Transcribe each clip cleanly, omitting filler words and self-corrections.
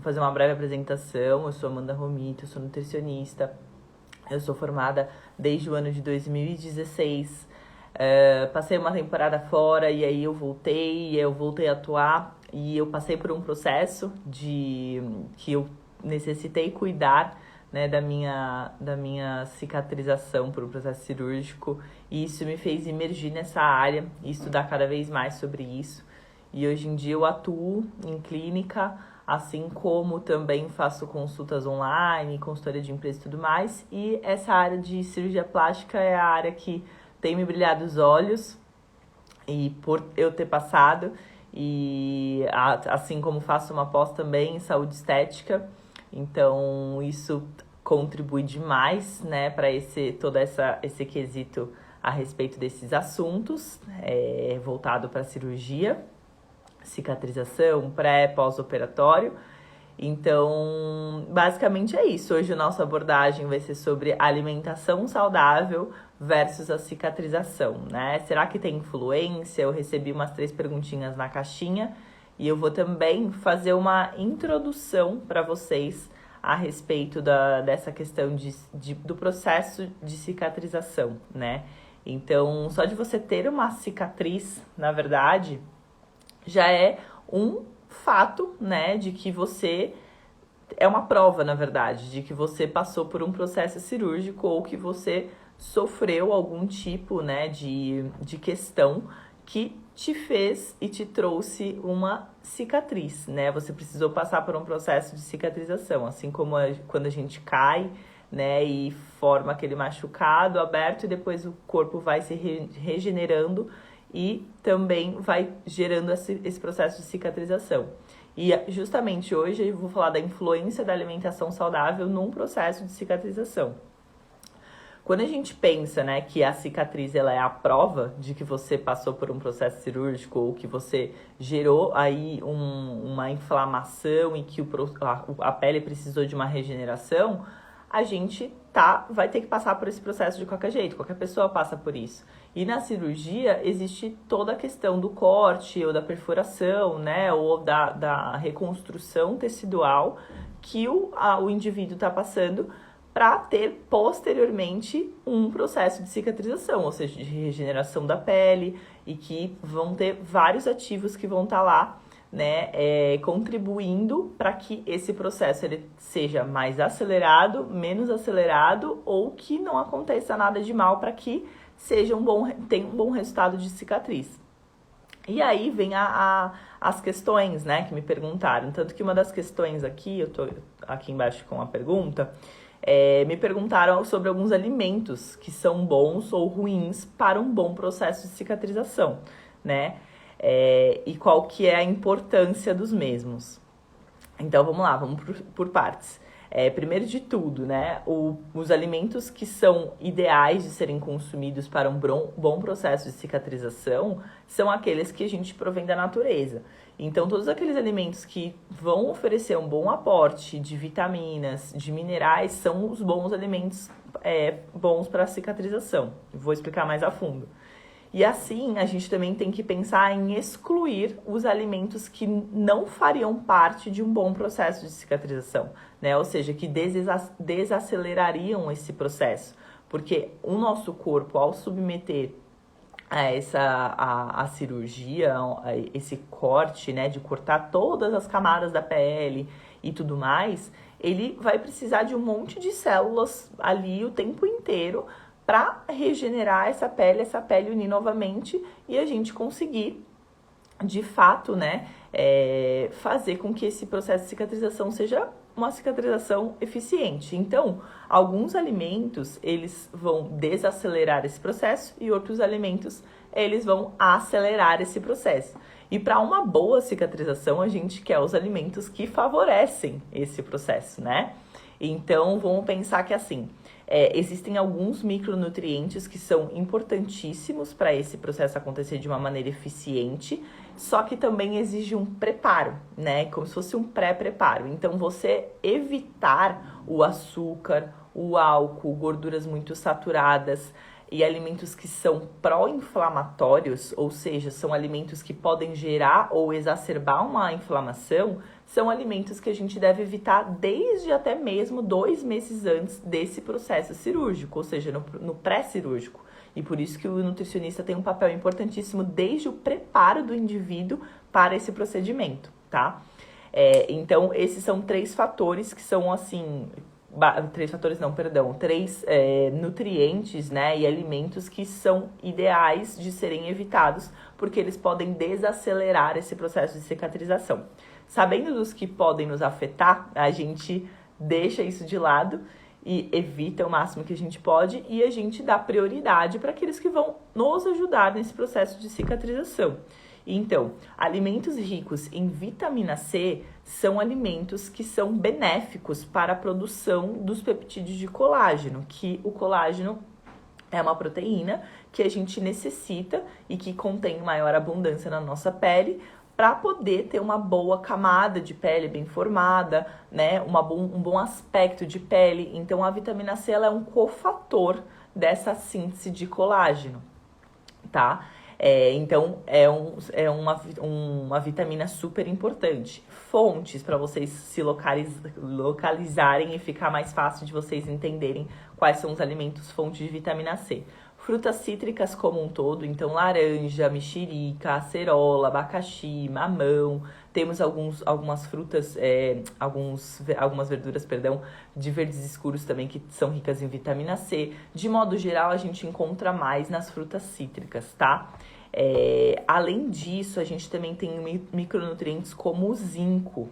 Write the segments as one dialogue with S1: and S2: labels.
S1: fazer uma breve apresentação. Eu sou Amanda Romito, eu sou nutricionista. Eu sou formada desde o ano de 2016. Passei uma temporada fora e aí eu voltei a atuar. E eu passei por um processo que eu necessitei cuidar, né, da minha cicatrização por um processo cirúrgico. E isso me fez emergir nessa área e estudar cada vez mais sobre isso. E hoje em dia eu atuo em clínica, assim como também faço consultas online, consultoria de empresa e tudo mais. E essa área de cirurgia plástica é a área que tem me brilhado os olhos, e por eu ter passado, e assim como faço uma pós também em saúde estética, então isso contribui demais, né, para esse quesito a respeito desses assuntos, voltado para cirurgia, cicatrização, pós-operatório. Então, basicamente é isso. Hoje a nossa abordagem vai ser sobre alimentação saudável versus a cicatrização, né? Será que tem influência? Eu recebi umas 3 perguntinhas na caixinha e eu vou também fazer uma introdução para vocês a respeito dessa questão do processo de cicatrização, né? Então, só de você ter uma cicatriz, na verdade, já é um fato, né, de que você é uma prova, na verdade, de que você passou por um processo cirúrgico ou que você sofreu algum tipo, né, de questão que te fez e te trouxe uma cicatriz, né? Você precisou passar por um processo de cicatrização, assim como quando a gente cai, né, e forma aquele machucado aberto e depois o corpo vai se regenerando e também vai gerando esse processo de cicatrização. E justamente hoje eu vou falar da influência da alimentação saudável num processo de cicatrização. Quando a gente pensa, né, que a cicatriz ela é a prova de que você passou por um processo cirúrgico ou que você gerou aí uma inflamação e que a pele precisou de uma regeneração, a gente vai ter que passar por esse processo de qualquer jeito, qualquer pessoa passa por isso. E na cirurgia existe toda a questão do corte ou da perfuração, né, ou da reconstrução tecidual que o indivíduo está passando para ter posteriormente um processo de cicatrização, ou seja, de regeneração da pele, e que vão ter vários ativos que vão estar lá, né, contribuindo para que esse processo ele seja mais acelerado, menos acelerado, ou que não aconteça nada de mal para que tenha um bom resultado de cicatriz. E aí vem as questões, né, que me perguntaram. Tanto que uma das questões aqui, eu tô aqui embaixo com a pergunta, me perguntaram sobre alguns alimentos que são bons ou ruins para um bom processo de cicatrização, né? E qual que é a importância dos mesmos. Então, vamos lá, vamos por partes. Primeiro de tudo, né, os alimentos que são ideais de serem consumidos para um bom processo de cicatrização são aqueles que a gente provém da natureza. Então, todos aqueles alimentos que vão oferecer um bom aporte de vitaminas, de minerais, são os bons alimentos bons para a cicatrização. Vou explicar mais a fundo. E assim, a gente também tem que pensar em excluir os alimentos que não fariam parte de um bom processo de cicatrização, né? Ou seja, que desacelerariam esse processo. Porque o nosso corpo, ao submeter a cirurgia, esse corte, né, de cortar todas as camadas da pele e tudo mais, ele vai precisar de um monte de células ali o tempo inteiro para regenerar essa pele unir novamente e a gente conseguir, de fato, né, fazer com que esse processo de cicatrização seja uma cicatrização eficiente. Então, alguns alimentos, eles vão desacelerar esse processo e outros alimentos, eles vão acelerar esse processo. E para uma boa cicatrização, a gente quer os alimentos que favorecem esse processo, né? Então, vamos pensar que assim, existem alguns micronutrientes que são importantíssimos para esse processo acontecer de uma maneira eficiente, só que também exige um preparo, né? Como se fosse um pré-preparo. Então, você evitar o açúcar, o álcool, gorduras muito saturadas, e alimentos que são pró-inflamatórios, ou seja, são alimentos que podem gerar ou exacerbar uma inflamação, são alimentos que a gente deve evitar desde até mesmo 2 meses antes desse processo cirúrgico, ou seja, no pré-cirúrgico. E por isso que o nutricionista tem um papel importantíssimo desde o preparo do indivíduo para esse procedimento, tá? Então, esses são 3 fatores que são, assim... 3 fatores não, perdão. 3 nutrientes, né, e alimentos que são ideais de serem evitados, porque eles podem desacelerar esse processo de cicatrização. Sabendo dos que podem nos afetar, a gente deixa isso de lado e evita o máximo que a gente pode, e a gente dá prioridade para aqueles que vão nos ajudar nesse processo de cicatrização. Então, alimentos ricos em vitamina C são alimentos que são benéficos para a produção dos peptídeos de colágeno, que o colágeno é uma proteína que a gente necessita e que contém maior abundância na nossa pele para poder ter uma boa camada de pele bem formada, né? Um bom aspecto de pele. Então, a vitamina C ela é um cofator dessa síntese de colágeno, tá? Então, é uma vitamina super importante. Fontes para vocês se localizarem e ficar mais fácil de vocês entenderem quais são os alimentos fontes de vitamina C. Frutas cítricas como um todo, então laranja, mexerica, acerola, abacaxi, mamão. Temos algumas frutas, algumas verduras, de verdes escuros também que são ricas em vitamina C. De modo geral, a gente encontra mais nas frutas cítricas, tá? Além disso, a gente também tem micronutrientes como o zinco.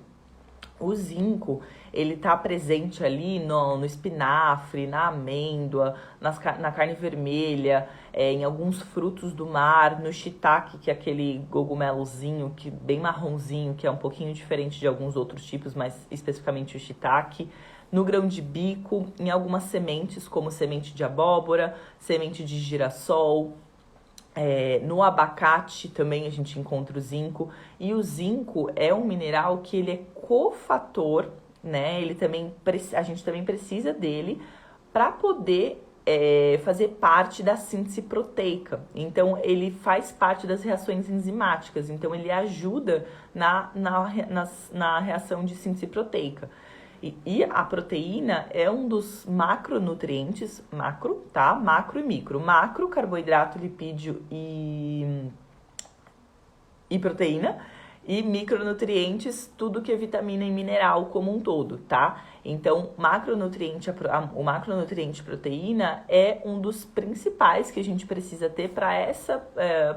S1: O zinco, ele tá presente ali no espinafre, na amêndoa, na carne vermelha, em alguns frutos do mar, no shiitake, que é aquele cogumelozinho, bem marronzinho, que é um pouquinho diferente de alguns outros tipos, mas especificamente o shiitake. No grão de bico, em algumas sementes, como semente de abóbora, semente de girassol. No abacate também a gente encontra o zinco. E o zinco é um mineral que ele é cofator, né? A gente também precisa dele para poder fazer parte da síntese proteica. Então, ele faz parte das reações enzimáticas. Então, ele ajuda na reação de síntese proteica. E a proteína é um dos macronutrientes, macro e micro. Macro, carboidrato, lipídio e proteína. E micronutrientes, tudo que é vitamina e mineral como um todo, tá? Então, o macronutriente proteína é um dos principais que a gente precisa ter para essa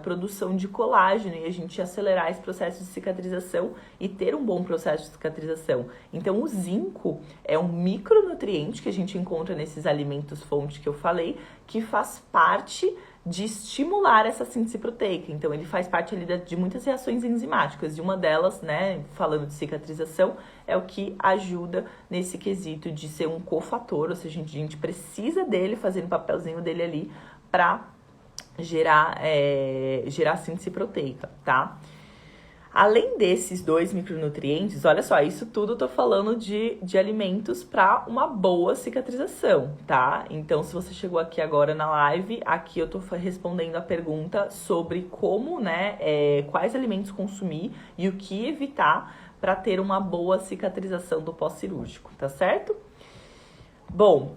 S1: produção de colágeno e a gente acelerar esse processo de cicatrização e ter um bom processo de cicatrização. Então, o zinco é um micronutriente que a gente encontra nesses alimentos fonte que eu falei, que faz parte de estimular essa síntese proteica. Então, ele faz parte ali de muitas reações enzimáticas. E uma delas, né, falando de cicatrização, é o que ajuda nesse quesito de ser um cofator, ou seja, a gente precisa dele, fazendo o papelzinho dele ali, para gerar síntese proteica, tá? Além desses 2 micronutrientes, olha só, isso tudo eu tô falando de alimentos para uma boa cicatrização, tá? Então, se você chegou aqui agora na live, aqui eu tô respondendo a pergunta sobre como, né, quais alimentos consumir e o que evitar para ter uma boa cicatrização do pós-cirúrgico, tá certo? Bom,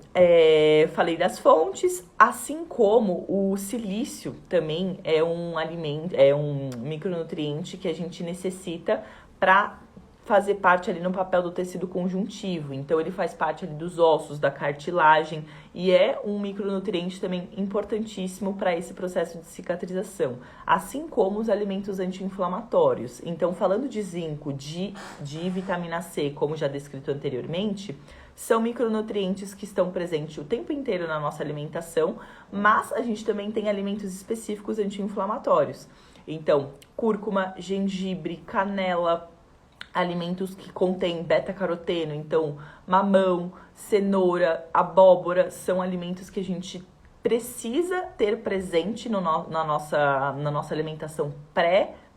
S1: falei das fontes, assim como o silício também é um alimento, é um micronutriente que a gente necessita para fazer parte ali no papel do tecido conjuntivo. Então, ele faz parte ali dos ossos, da cartilagem e é um micronutriente também importantíssimo para esse processo de cicatrização, assim como os alimentos anti-inflamatórios. Então, falando de zinco, de vitamina C, como já descrito anteriormente, são micronutrientes que estão presentes o tempo inteiro na nossa alimentação, mas a gente também tem alimentos específicos anti-inflamatórios. Então, cúrcuma, gengibre, canela, alimentos que contêm beta-caroteno, então mamão, cenoura, abóbora, são alimentos que a gente precisa ter presente na nossa alimentação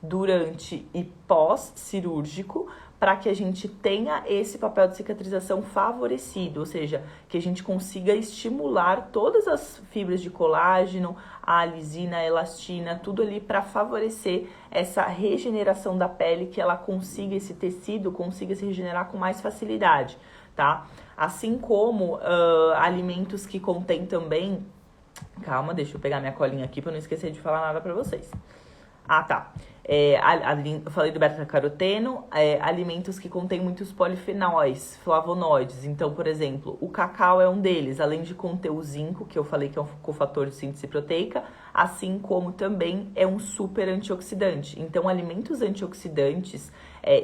S1: durante e pós-cirúrgico, para que a gente tenha esse papel de cicatrização favorecido, ou seja, que a gente consiga estimular todas as fibras de colágeno, a lisina, a elastina, tudo ali para favorecer essa regeneração da pele, que ela consiga, esse tecido consiga se regenerar com mais facilidade, tá? Assim como alimentos que contêm também... Calma, deixa eu pegar minha colinha aqui para não esquecer de falar nada para vocês. Ah, tá. Eu falei do beta-caroteno, alimentos que contêm muitos polifenóis, flavonoides. Então, por exemplo, o cacau é um deles, além de conter o zinco, que eu falei que é um cofator de síntese proteica, assim como também é um super antioxidante. Então, alimentos antioxidantes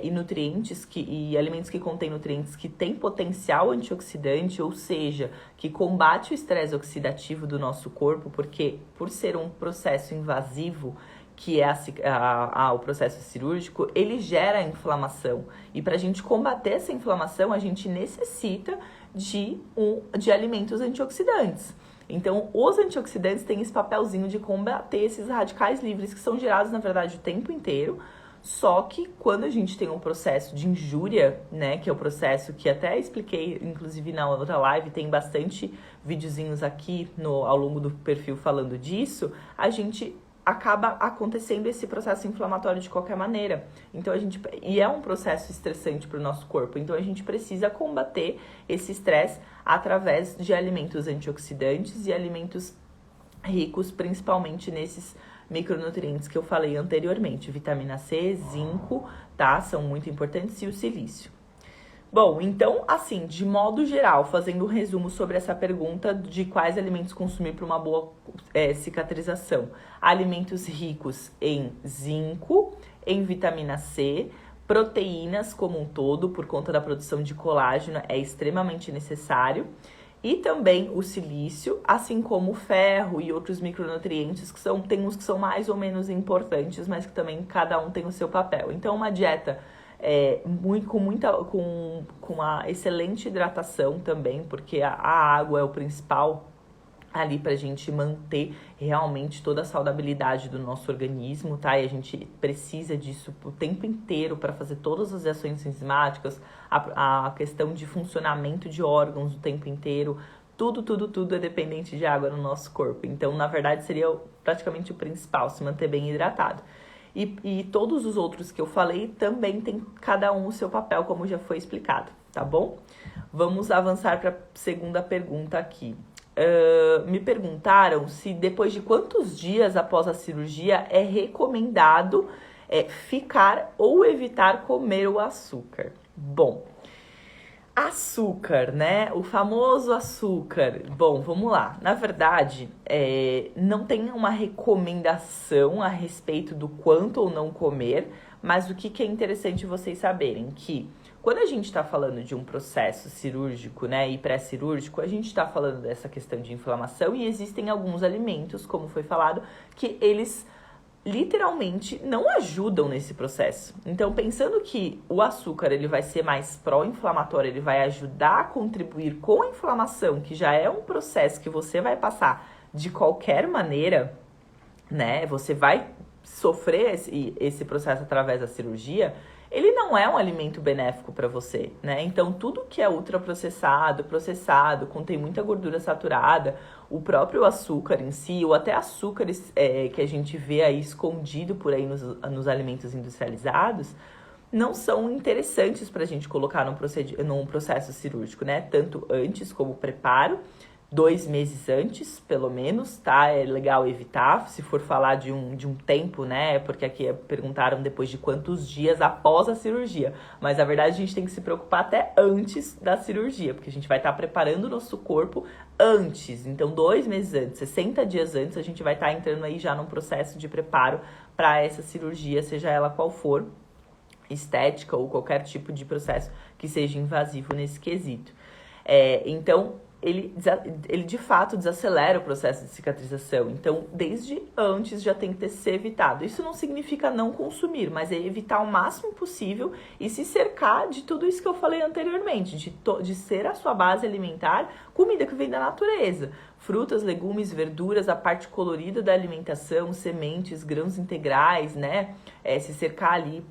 S1: e nutrientes e alimentos que contêm nutrientes que têm potencial antioxidante, ou seja, que combate o estresse oxidativo do nosso corpo, porque por ser um processo invasivo, que é o processo cirúrgico, ele gera inflamação. E para a gente combater essa inflamação, a gente necessita de alimentos antioxidantes. Então, os antioxidantes têm esse papelzinho de combater esses radicais livres que são gerados, na verdade, o tempo inteiro. Só que quando a gente tem um processo de injúria, né, que é o processo que até expliquei, inclusive na outra live, tem bastante videozinhos aqui ao longo do perfil falando disso, a gente acaba acontecendo esse processo inflamatório de qualquer maneira. Então e é um processo estressante para o nosso corpo. Então a gente precisa combater esse estresse através de alimentos antioxidantes e alimentos ricos, principalmente nesses micronutrientes que eu falei anteriormente. Vitamina C, zinco, tá? São muito importantes, e o silício. Bom, então, assim, de modo geral, fazendo um resumo sobre essa pergunta de quais alimentos consumir para uma boa cicatrização. Alimentos ricos em zinco, em vitamina C, proteínas como um todo, por conta da produção de colágeno, é extremamente necessário. E também o silício, assim como o ferro e outros micronutrientes, tem uns que são mais ou menos importantes, mas que também cada um tem o seu papel. Então, uma dieta com uma excelente hidratação também, porque a água é o principal ali pra gente manter realmente toda a saudabilidade do nosso organismo, tá? E a gente precisa disso o tempo inteiro para fazer todas as reações enzimáticas, a questão de funcionamento de órgãos o tempo inteiro, tudo é dependente de água no nosso corpo. Então, na verdade, seria praticamente o principal, se manter bem hidratado. E todos os outros que eu falei também tem cada um o seu papel, como já foi explicado, tá bom? Vamos avançar para a segunda pergunta aqui. Me perguntaram se depois de quantos dias após a cirurgia é recomendado ficar ou evitar comer o açúcar. Bom, açúcar, né? O famoso açúcar. Bom, vamos lá. Na verdade, não tem uma recomendação a respeito do quanto ou não comer, mas o que é interessante vocês saberem que quando a gente está falando de um processo cirúrgico, né, e pré-cirúrgico, a gente está falando dessa questão de inflamação e existem alguns alimentos, como foi falado, que eles literalmente não ajudam nesse processo. Então, pensando que o açúcar ele vai ser mais pró-inflamatório, ele vai ajudar a contribuir com a inflamação, que já é um processo que você vai passar de qualquer maneira, né? Você vai sofrer esse processo através da cirurgia. Ele não é um alimento benéfico para você, né? Então, tudo que é ultraprocessado, processado, contém muita gordura saturada, o próprio açúcar em si, ou até açúcares que a gente vê aí escondido por aí nos alimentos industrializados, não são interessantes para a gente colocar num processo cirúrgico, né? Tanto antes como preparo, 2 meses antes, pelo menos, tá? É legal evitar, se for falar de um tempo, né? Porque aqui perguntaram depois de quantos dias após a cirurgia. Mas, na verdade, a gente tem que se preocupar até antes da cirurgia, porque a gente vai estar preparando o nosso corpo antes. Então, 2 meses antes, 60 dias antes, a gente vai estar entrando aí já num processo de preparo para essa cirurgia, seja ela qual for, estética ou qualquer tipo de processo que seja invasivo nesse quesito. Então, ele de fato desacelera o processo de cicatrização. Então, desde antes já tem que ser evitado. Isso não significa não consumir, mas é evitar o máximo possível e se cercar de tudo isso que eu falei anteriormente, de ser a sua base alimentar comida que vem da natureza. Frutas, legumes, verduras, a parte colorida da alimentação, sementes, grãos integrais, né? Se cercar ali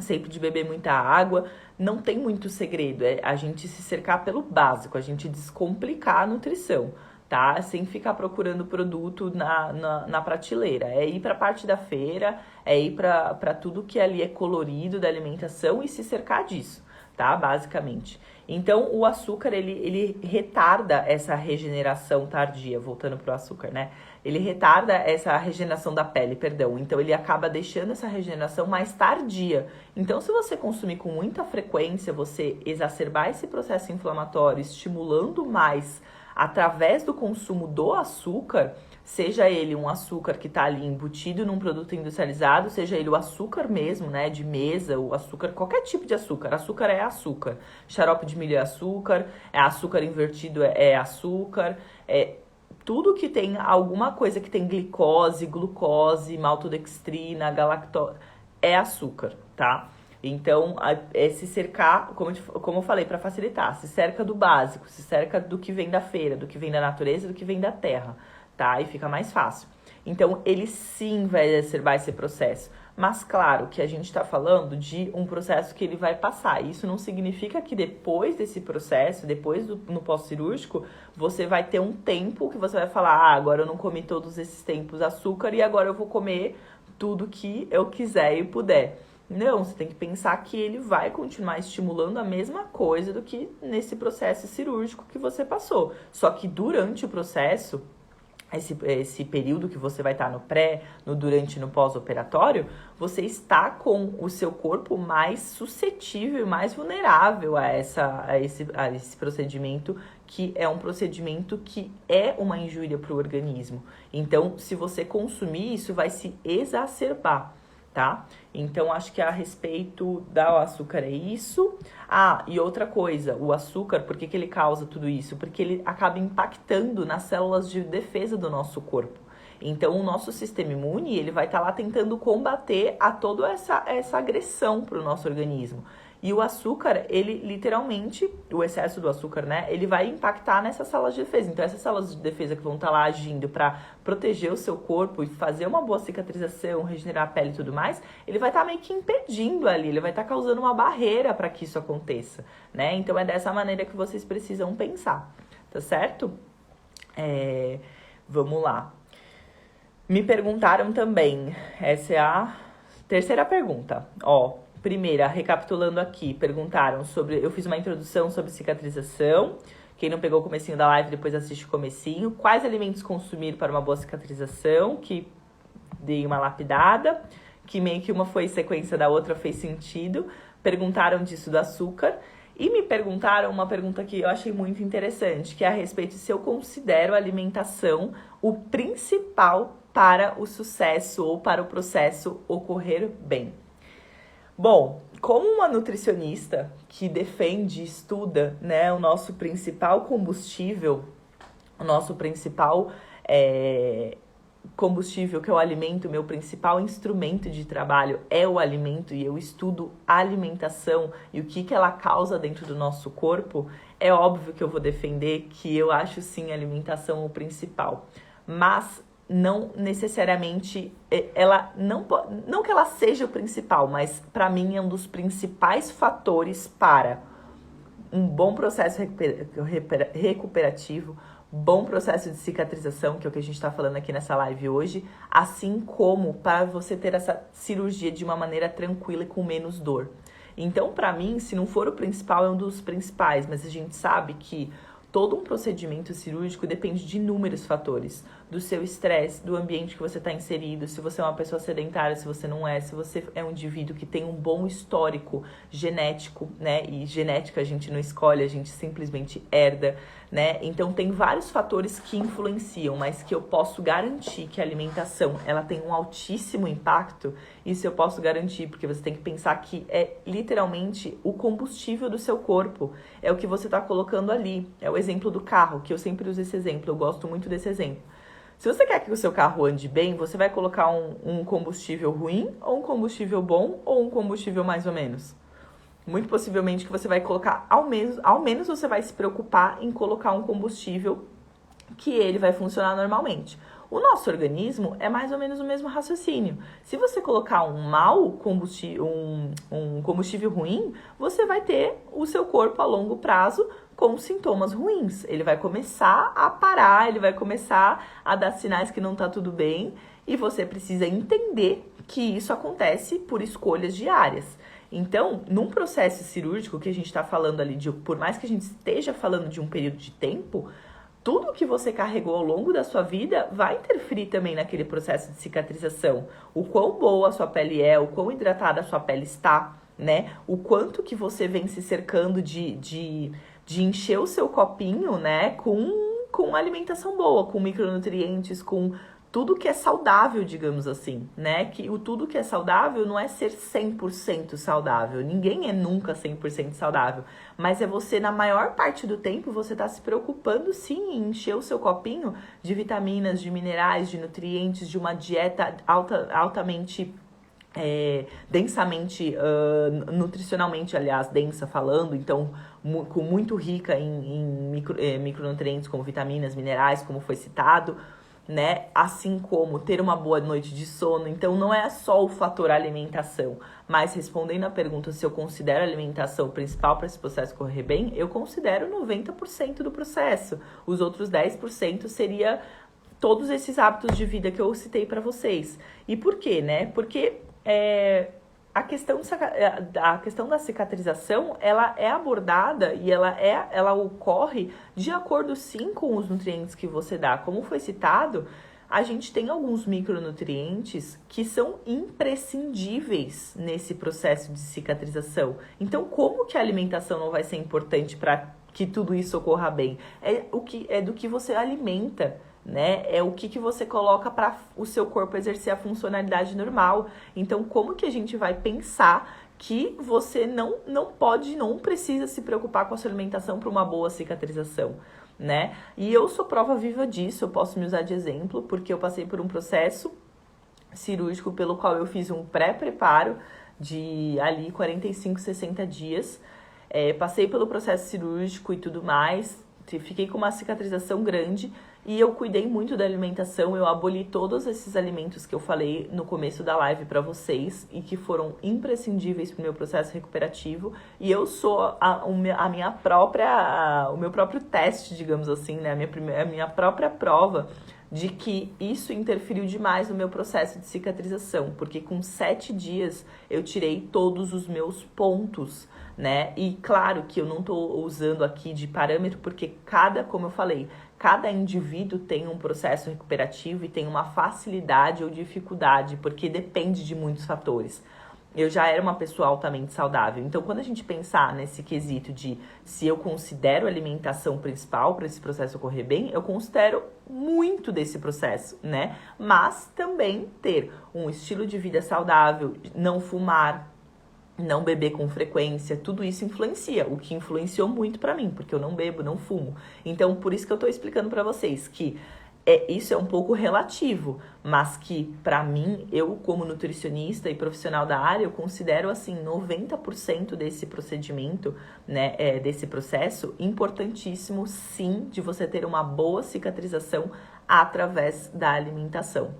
S1: sempre de beber muita água. Não tem muito segredo, é a gente se cercar pelo básico, a gente descomplicar a nutrição, tá? Sem ficar procurando produto na prateleira. É ir para a parte da feira, é ir para tudo que ali é colorido da alimentação e se cercar disso, tá? Basicamente. Então, o açúcar, ele retarda essa regeneração tardia, voltando pro açúcar, né? Ele retarda essa regeneração da pele, perdão. Então, ele acaba deixando essa regeneração mais tardia. Então, se você consumir com muita frequência, você exacerbar esse processo inflamatório, estimulando mais através do consumo do açúcar, seja ele um açúcar que está ali embutido num produto industrializado, seja ele o açúcar mesmo, né, de mesa, o açúcar, qualquer tipo de açúcar. Açúcar é açúcar. Xarope de milho é açúcar, açúcar invertido é açúcar, tudo que tem alguma coisa que tem glicose, glucose, maltodextrina, galactose, é açúcar, tá? Então, se cercar, como eu falei, para facilitar, se cerca do básico, se cerca do que vem da feira, do que vem da natureza, do que vem da terra, tá? E fica mais fácil. Então, ele sim vai exacerbar esse processo. Mas, claro, que a gente está falando de um processo que ele vai passar. Isso não significa que depois desse processo, no pós-cirúrgico, você vai ter um tempo que você vai falar, agora eu não comi todos esses tempos açúcar e agora eu vou comer tudo que eu quiser e puder. Não, você tem que pensar que ele vai continuar estimulando a mesma coisa do que nesse processo cirúrgico que você passou. Só que durante o processo, esse período que você vai estar no pré, no durante e no pós-operatório, você está com o seu corpo mais suscetível, mais vulnerável a esse procedimento, que é um procedimento que é uma injúria para o organismo. Então, se você consumir, isso vai se exacerbar, tá? Então, acho que a respeito do açúcar é isso. E outra coisa, o açúcar, por que ele causa tudo isso? Porque ele acaba impactando nas células de defesa do nosso corpo. Então, o nosso sistema imune, ele vai estar lá tentando combater a toda essa agressão para o nosso organismo. E o açúcar, ele literalmente, o excesso do açúcar, né, ele vai impactar nessas células de defesa. Então, essas células de defesa que vão estar lá agindo para proteger o seu corpo e fazer uma boa cicatrização, regenerar a pele e tudo mais, ele vai estar meio que impedindo ali, ele vai estar causando uma barreira para que isso aconteça, né? Então, é dessa maneira que vocês precisam pensar, tá certo? Vamos lá. Me perguntaram também, essa é a terceira pergunta, Primeira, recapitulando aqui, perguntaram sobre... Eu fiz uma introdução sobre cicatrização. Quem não pegou o comecinho da live, depois assiste o comecinho. Quais alimentos consumir para uma boa cicatrização? Que dei uma lapidada. Que meio que uma foi sequência da outra, fez sentido. Perguntaram disso do açúcar. E me perguntaram uma pergunta que eu achei muito interessante, que é a respeito se eu considero a alimentação o principal para o sucesso ou para o processo ocorrer bem. Bom, como uma nutricionista que defende e estuda, né, o nosso principal combustível, o nosso principal combustível, que é o alimento, meu principal instrumento de trabalho é o alimento, e eu estudo a alimentação e o que ela causa dentro do nosso corpo, é óbvio que eu vou defender que eu acho sim a alimentação o principal. Mas não necessariamente, não que ela seja o principal, mas para mim é um dos principais fatores para um bom processo recuperativo, bom processo de cicatrização, que é o que a gente está falando aqui nessa live hoje, assim como para você ter essa cirurgia de uma maneira tranquila e com menos dor. Então, para mim, se não for o principal, é um dos principais, mas a gente sabe que todo um procedimento cirúrgico depende de inúmeros fatores, do seu estresse, do ambiente que você está inserido, se você é uma pessoa sedentária, se você não é, se você é um indivíduo que tem um bom histórico genético, né? E genética a gente não escolhe, a gente simplesmente herda, né? Então tem vários fatores que influenciam, mas que eu posso garantir que a alimentação, ela tem um altíssimo impacto. Isso eu posso garantir, porque você tem que pensar que é literalmente o combustível do seu corpo, é o que você está colocando ali. É o exemplo do carro, que eu sempre uso esse exemplo, eu gosto muito desse exemplo. Se você quer que o seu carro ande bem, você vai colocar um combustível ruim, ou um combustível bom, ou um combustível mais ou menos? Muito possivelmente que você vai colocar, ao menos você vai se preocupar em colocar um combustível que ele vai funcionar normalmente. O nosso organismo é mais ou menos o mesmo raciocínio. Se você colocar um mau combustível, um combustível ruim, você vai ter o seu corpo a longo prazo com sintomas ruins. Ele vai começar a parar, ele vai começar a dar sinais que não tá tudo bem, e você precisa entender que isso acontece por escolhas diárias. Então, num processo cirúrgico que a gente está falando ali, por mais que a gente esteja falando de um período de tempo, tudo que você carregou ao longo da sua vida vai interferir também naquele processo de cicatrização. O quão boa a sua pele é, o quão hidratada a sua pele está, né? O quanto que você vem se cercando de encher o seu copinho, né? Com alimentação boa, com micronutrientes, com tudo que é saudável, digamos assim, né? Que o tudo que é saudável não é ser 100% saudável. Ninguém é nunca 100% saudável. Mas é você, na maior parte do tempo, você tá se preocupando, sim, em encher o seu copinho de vitaminas, de minerais, de nutrientes, de uma dieta altamente... densamente, nutricionalmente, aliás, densa falando, então muito rica em micronutrientes como vitaminas, minerais, como foi citado, né? Assim como ter uma boa noite de sono. Então não é só o fator alimentação, mas respondendo a pergunta se eu considero a alimentação principal para esse processo correr bem, eu considero 90% do processo. Os outros 10% seria todos esses hábitos de vida que eu citei para vocês. E por quê, né? Porque a questão da cicatrização, ela é abordada e ela ocorre de acordo, sim, com os nutrientes que você dá. Como foi citado, a gente tem alguns micronutrientes que são imprescindíveis nesse processo de cicatrização. Então, como que a alimentação não vai ser importante para que tudo isso ocorra bem? É do que você alimenta, né? É o que você coloca para o seu corpo exercer a funcionalidade normal. Então, como que a gente vai pensar que você não precisa se preocupar com a sua alimentação para uma boa cicatrização, né? E eu sou prova viva disso, eu posso me usar de exemplo, porque eu passei por um processo cirúrgico pelo qual eu fiz um pré-preparo de ali 45, 60 dias. Passei pelo processo cirúrgico e tudo mais, fiquei com uma cicatrização grande. E eu cuidei muito da alimentação, eu aboli todos esses alimentos que eu falei no começo da live para vocês e que foram imprescindíveis para o meu processo recuperativo. E eu sou o meu próprio teste, digamos assim, né? A minha própria prova de que isso interferiu demais no meu processo de cicatrização, porque com 7 dias eu tirei todos os meus pontos, né? E claro que eu não tô usando aqui de parâmetro, porque como eu falei, cada indivíduo tem um processo recuperativo e tem uma facilidade ou dificuldade, porque depende de muitos fatores. Eu já era uma pessoa altamente saudável, então quando a gente pensar nesse quesito de se eu considero a alimentação principal para esse processo ocorrer bem, eu considero muito desse processo, né? Mas também ter um estilo de vida saudável, não fumar, não beber com frequência, tudo isso influencia, o que influenciou muito pra mim, porque eu não bebo, não fumo. Então, por isso que eu tô explicando pra vocês que isso é um pouco relativo, mas que pra mim, eu como nutricionista e profissional da área, eu considero assim 90% desse procedimento, né, desse processo importantíssimo, sim, de você ter uma boa cicatrização através da alimentação.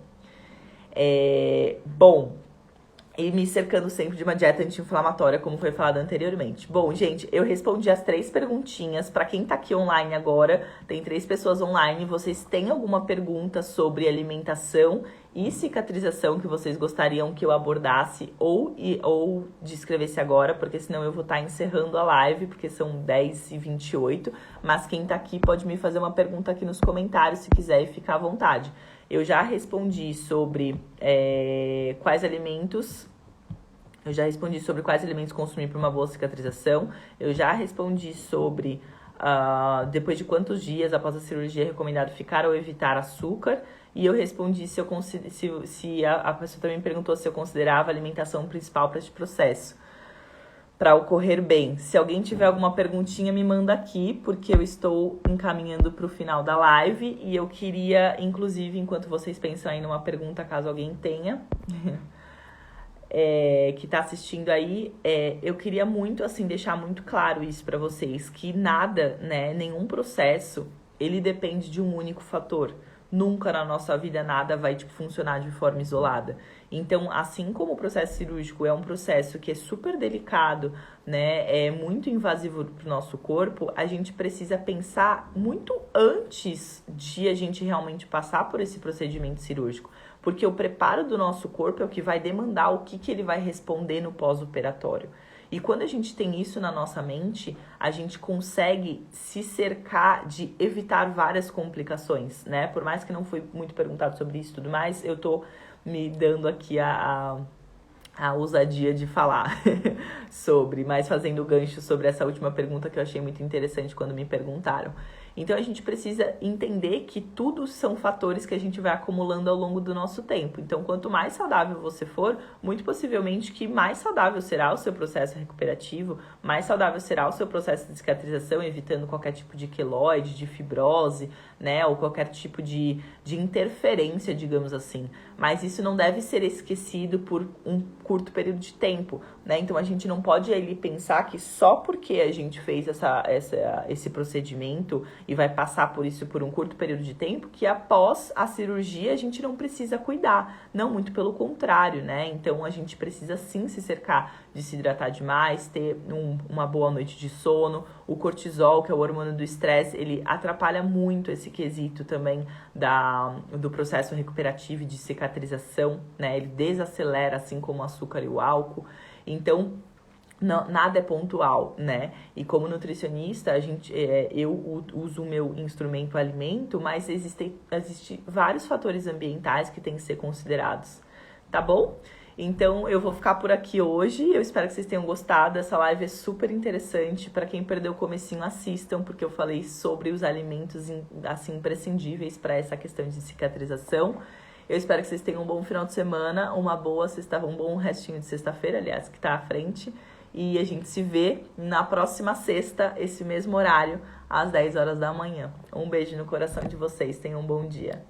S1: E me cercando sempre de uma dieta anti-inflamatória, como foi falado anteriormente. Bom, gente, eu respondi as 3 perguntinhas. Para quem tá aqui online agora, tem 3 pessoas online. Vocês têm alguma pergunta sobre alimentação e cicatrização que vocês gostariam que eu abordasse ou descrevesse agora? Porque senão eu vou estar encerrando a live, porque são 10h28. Mas quem tá aqui pode me fazer uma pergunta aqui nos comentários, se quiser, e ficar à vontade. Eu já respondi sobre quais alimentos consumir para uma boa cicatrização. Eu já respondi sobre depois de quantos dias após a cirurgia é recomendado ficar ou evitar açúcar. E eu respondi se a pessoa também perguntou se eu considerava a alimentação principal para este processo, para ocorrer bem. Se alguém tiver alguma perguntinha, me manda aqui, porque eu estou encaminhando para o final da live e eu queria, inclusive, enquanto vocês pensam aí numa pergunta, caso alguém tenha, que está assistindo aí, eu queria muito, assim, deixar muito claro isso para vocês, que nada, né, nenhum processo, ele depende de um único fator. nunca na nossa vida nada vai funcionar de forma isolada. Então, assim como o processo cirúrgico é um processo que é super delicado, né, é muito invasivo para o nosso corpo, a gente precisa pensar muito antes de a gente realmente passar por esse procedimento cirúrgico. Porque o preparo do nosso corpo é o que vai demandar o que ele vai responder no pós-operatório. E quando a gente tem isso na nossa mente, a gente consegue se cercar de evitar várias complicações, né? Por mais que não foi muito perguntado sobre isso e tudo mais, eu tô me dando aqui a ousadia de falar sobre, mas fazendo gancho sobre essa última pergunta que eu achei muito interessante quando me perguntaram. Então, a gente precisa entender que tudo são fatores que a gente vai acumulando ao longo do nosso tempo. Então, quanto mais saudável você for, muito possivelmente que mais saudável será o seu processo recuperativo, mais saudável será o seu processo de cicatrização, evitando qualquer tipo de queloide, de fibrose, né, ou qualquer tipo de interferência, digamos assim. Mas isso não deve ser esquecido por um curto período de tempo, né? Então, a gente não pode ali pensar que só porque a gente fez esse procedimento e vai passar por isso por um curto período de tempo, que após a cirurgia a gente não precisa cuidar. Não, muito pelo contrário, né? Então, a gente precisa sim se cercar de se hidratar demais, ter uma boa noite de sono. O cortisol, que é o hormônio do estresse, ele atrapalha muito esse quesito também do processo recuperativo e de cicatrização, né? Ele desacelera, assim como o açúcar e o álcool. Então, nada é pontual, né? E como nutricionista, eu uso o meu instrumento alimento, mas existem vários fatores ambientais que têm que ser considerados, tá bom? Então, eu vou ficar por aqui hoje. Eu espero que vocês tenham gostado. Essa live é super interessante. Para quem perdeu o comecinho, assistam, porque eu falei sobre os alimentos assim, imprescindíveis para essa questão de cicatrização. Eu espero que vocês tenham um bom final de semana, um bom restinho de sexta-feira, aliás, que tá à frente. E a gente se vê na próxima sexta, esse mesmo horário, às 10 horas da manhã. Um beijo no coração de vocês. Tenham um bom dia.